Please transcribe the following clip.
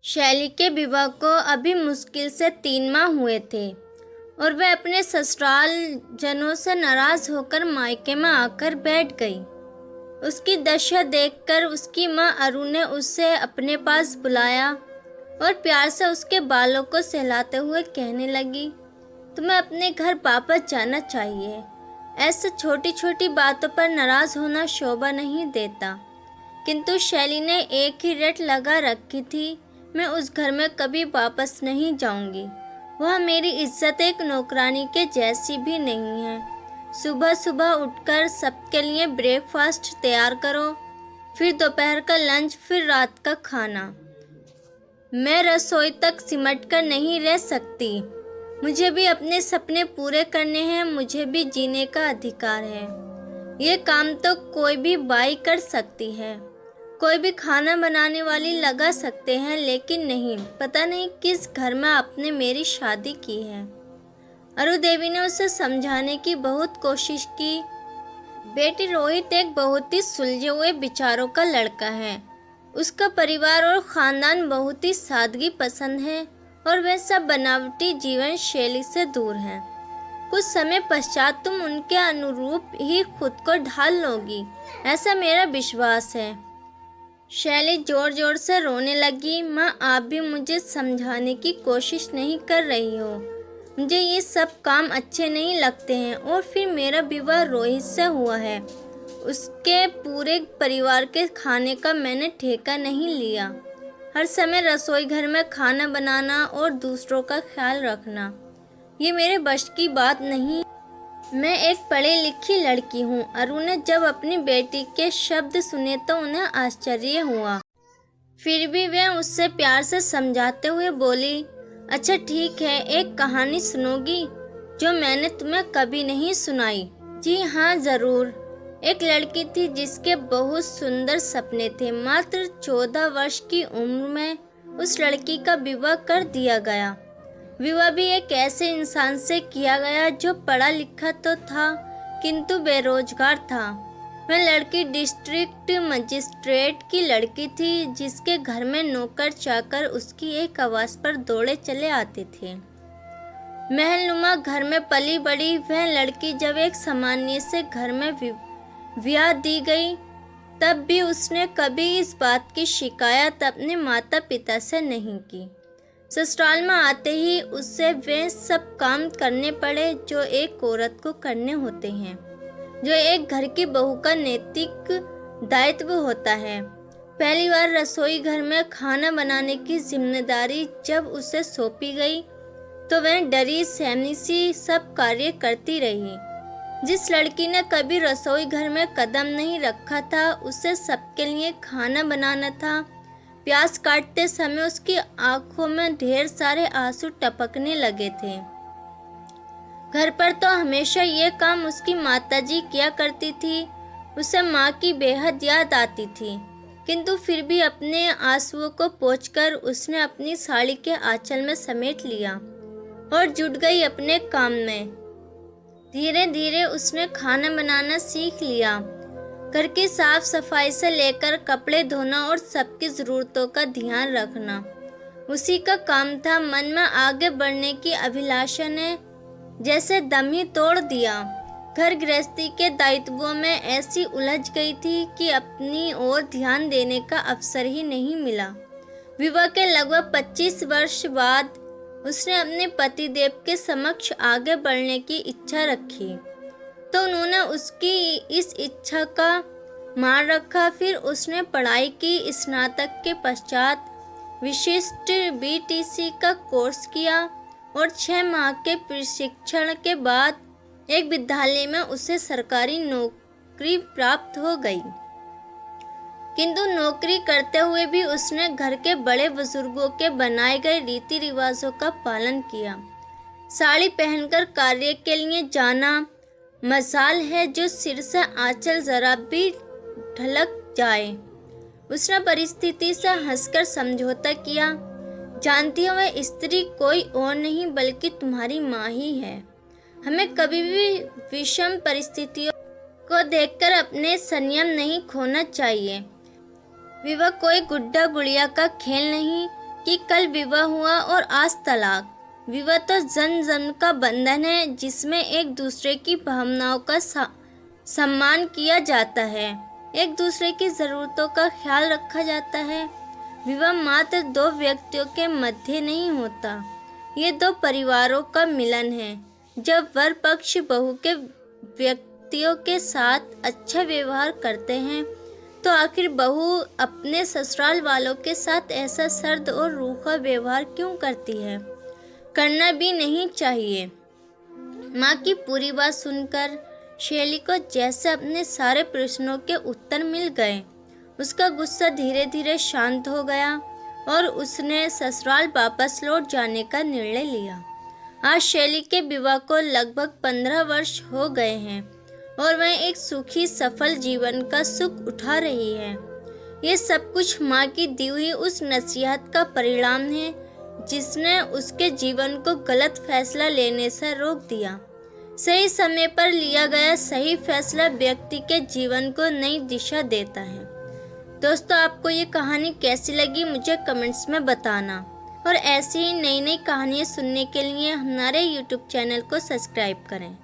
शैली के विवाह को अभी मुश्किल से 3 माह हुए थे और वह अपने ससुराल जनों से नाराज होकर मायके में आकर बैठ गई। उसकी दशा देखकर उसकी मां अरु ने उसे अपने पास बुलाया और प्यार से उसके बालों को सहलाते हुए कहने लगी, तुम्हें अपने घर वापस जाना चाहिए। ऐसे छोटी छोटी बातों पर नाराज होना शोभा नहीं देता। किंतु शैली ने एक ही रट लगा रखी थी, मैं उस घर में कभी वापस नहीं जाऊंगी। वह मेरी इज्जत एक नौकरानी के जैसी भी नहीं है। सुबह सुबह उठकर सबके लिए ब्रेकफास्ट तैयार करो, फिर दोपहर का लंच, फिर रात का खाना। मैं रसोई तक सिमट कर नहीं रह सकती। मुझे भी अपने सपने पूरे करने हैं, मुझे भी जीने का अधिकार है। ये काम तो कोई भी बाई कर सकती है, कोई भी खाना बनाने वाली लगा सकते हैं, लेकिन नहीं, पता नहीं किस घर में आपने मेरी शादी की है। अरु देवी ने उसे समझाने की बहुत कोशिश की। बेटी रोहित एक बहुत ही सुलझे हुए विचारों का लड़का है। उसका परिवार और खानदान बहुत ही सादगी पसंद है और वह सब बनावटी जीवन शैली से दूर है। कुछ समय पश्चात तुम उनके अनुरूप ही खुद को ढाल लोगी, ऐसा मेरा विश्वास है। शैली जोर जोर से रोने लगी। माँ, आप भी मुझे समझाने की कोशिश नहीं कर रही हो। मुझे ये सब काम अच्छे नहीं लगते हैं और फिर मेरा विवाह रोहित से हुआ है। उसके पूरे परिवार के खाने का मैंने ठेका नहीं लिया। हर समय रसोई घर में खाना बनाना और दूसरों का ख्याल रखना, ये मेरे बस की बात नहीं। मैं एक पढ़ी लिखी लड़की हूँ। अरु ने जब अपनी बेटी के शब्द सुने तो उन्हें आश्चर्य हुआ। फिर भी वह उससे प्यार से समझाते हुए बोली, अच्छा ठीक है, एक कहानी सुनोगी जो मैंने तुम्हें कभी नहीं सुनाई? जी हाँ जरूर। एक लड़की थी जिसके बहुत सुंदर सपने थे। मात्र 14 वर्ष की उम्र में उस लड़की का विवाह कर दिया गया। विवाह भी एक ऐसे इंसान से किया गया जो पढ़ा लिखा तो था किंतु बेरोजगार था। वह लड़की डिस्ट्रिक्ट मजिस्ट्रेट की लड़की थी जिसके घर में नौकर चाकर उसकी एक आवाज़ पर दौड़े चले आते थे। महलनुमा घर में पली बड़ी वह लड़की जब एक सामान्य से घर में ब्याह दी गई, तब भी उसने कभी इस बात की शिकायत अपने माता पिता से नहीं की। ससुराल में आते ही उससे वे सब काम करने पड़े जो एक औरत को करने होते हैं, जो एक घर की बहू का नैतिक दायित्व होता है। पहली बार रसोई घर में खाना बनाने की जिम्मेदारी जब उसे सौंपी गई तो वह डरी सहमी सी सब कार्य करती रही। जिस लड़की ने कभी रसोई घर में कदम नहीं रखा था, उसे सबके लिए खाना बनाना था। प्याज काटते समय उसकी आंखों में ढेर सारे आंसू टपकने लगे थे। घर पर तो हमेशा ये काम उसकी माताजी किया करती थी। उसे माँ की बेहद याद आती थी, किंतु फिर भी अपने आंसुओं को पोंछकर उसने अपनी साड़ी के आंचल में समेट लिया और जुट गई अपने काम में। धीरे धीरे उसने खाना बनाना सीख लिया। घर की साफ सफाई से लेकर कपड़े धोना और सबकी ज़रूरतों का ध्यान रखना उसी का काम था। मन में आगे बढ़ने की अभिलाषा ने जैसे दम ही तोड़ दिया। घर गृहस्थी के दायित्वों में ऐसी उलझ गई थी कि अपनी ओर ध्यान देने का अवसर ही नहीं मिला। विवाह के लगभग 25 वर्ष बाद उसने अपने पतिदेव के समक्ष आगे बढ़ने की इच्छा रखी तो उन्होंने उसकी इस इच्छा का मान रखा। फिर उसने पढ़ाई की। स्नातक के पश्चात विशिष्ट बीटीसी का कोर्स किया और 6 माह के प्रशिक्षण के बाद एक विद्यालय में उसे सरकारी नौकरी प्राप्त हो गई। किंतु नौकरी करते हुए भी उसने घर के बड़े बुजुर्गों के बनाए गए रीति रिवाजों का पालन किया। साड़ी पहनकर कार्य के लिए जाना मजाल है जो सिर से आंचल जरा भी ढलक जाए। उसने परिस्थिति से हंसकर समझौता किया। जानती हो, वह स्त्री कोई और नहीं बल्कि तुम्हारी माँ ही है। हमें कभी भी विषम परिस्थितियों को देखकर अपने संयम नहीं खोना चाहिए। विवाह कोई गुड्डा गुड़िया का खेल नहीं, कि कल विवाह हुआ और आज तलाक। विवाह तो जन जन का बंधन है जिसमें एक दूसरे की भावनाओं का सम्मान किया जाता है, एक दूसरे की ज़रूरतों का ख्याल रखा जाता है। विवाह मात्र दो व्यक्तियों के मध्य नहीं होता, ये दो परिवारों का मिलन है। जब वर पक्ष बहू के व्यक्तियों के साथ अच्छा व्यवहार करते हैं तो आखिर बहू अपने ससुराल वालों के साथ ऐसा सर्द और रूखा व्यवहार क्यों करती है? करना भी नहीं चाहिए। माँ की पूरी बात सुनकर शैली को जैसे अपने सारे प्रश्नों के उत्तर मिल गए। उसका गुस्सा धीरे धीरे शांत हो गया और उसने ससुराल वापस लौट जाने का निर्णय लिया। आज शैली के विवाह को लगभग 15 वर्ष हो गए हैं और वह एक सुखी सफल जीवन का सुख उठा रही है। ये सब कुछ माँ की दी हुई उस नसीहत का परिणाम है जिसने उसके जीवन को गलत फैसला लेने से रोक दिया। सही समय पर लिया गया सही फैसला व्यक्ति के जीवन को नई दिशा देता है। दोस्तों, आपको ये कहानी कैसी लगी मुझे कमेंट्स में बताना और ऐसी ही नई नई कहानियाँ सुनने के लिए हमारे YouTube चैनल को सब्सक्राइब करें।